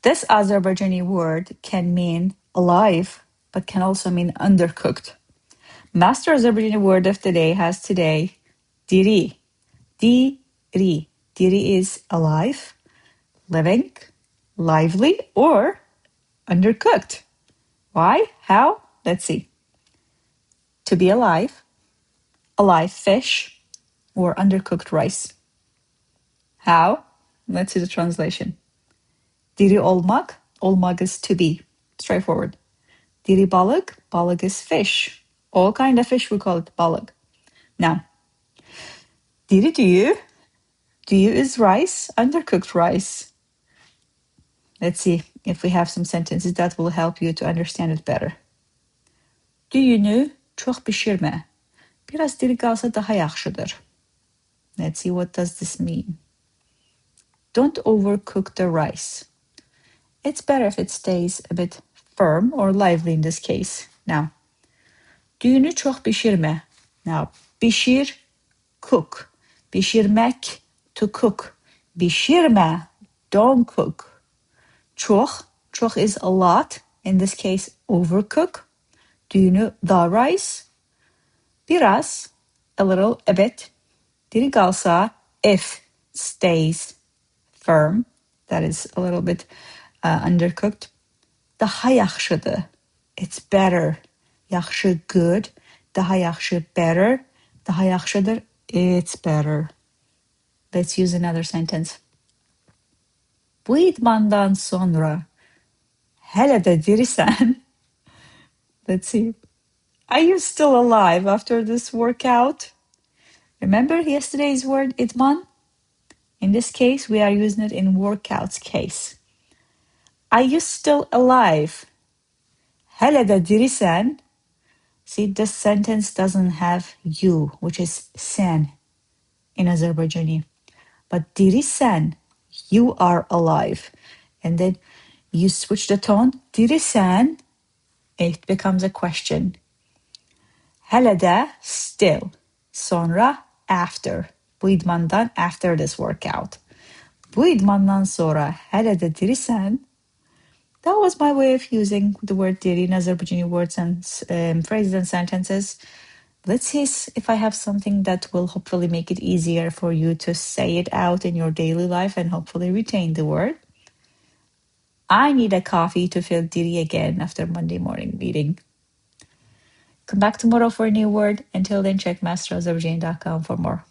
This Azerbaijani word can mean alive, but can also mean undercooked. Master Azerbaijani word of the day has today DİRİ. DİRİ. DİRİ is alive, living, lively, or undercooked. Why? How? Let's see. To be alive, alive fish, or undercooked rice. How? Let's see the translation. Diri olmaq, olmaq is to be. Straightforward. Diri balıq, balıq is fish. All kind of fish we call it balıq. Now, diri düyü, düyü is rice, undercooked rice. Let's see if we have some sentences that will help you to understand it better. Düyünü çox bişirmə. Biraz diri qalsa daha yaxşıdır. Let's see, what does this mean? Don't overcook the rice. It's better if it stays a bit firm or lively in this case. Now, düyünü çox bişirmə. Now, bişir, cook. Bişirmək, to cook. Bişirmə, don't cook. Çox, çox is a lot. In this case, overcook. Düyünü, the rice. Biraz, a little, a bit. Diri qalsa, if stays firm. That is a little bit undercooked. Daha yaxşıdır. It's better. Yaxşı, good. Daha yaxşı, better. Daha yaxşıdır. It's better. Let's use another sentence. Bu idmandan sonra hele de dirisen. Let's see. Are you still alive after this workout? Remember yesterday's word İdman? In this case, we are using it in workouts case. Are you still alive? Hele de dirisen. See, this sentence doesn't have you, which is sen in Azerbaijani. But dirisen, you are alive. And then you switch the tone. Dirisen, it becomes a question. Hele de, still. Sonra, after. Bu idmandan, after this workout. Bu idmandan sonra hele de dirisen. That was my way of using the word diri in Azerbaijani words and phrases and sentences. Let's see if I have something that will hopefully make it easier for you to say it out in your daily life and hopefully retain the word. I need a coffee to feel diri again after Monday morning meeting. Come back tomorrow for a new word. Until then, check masterazerbaijani.com for more.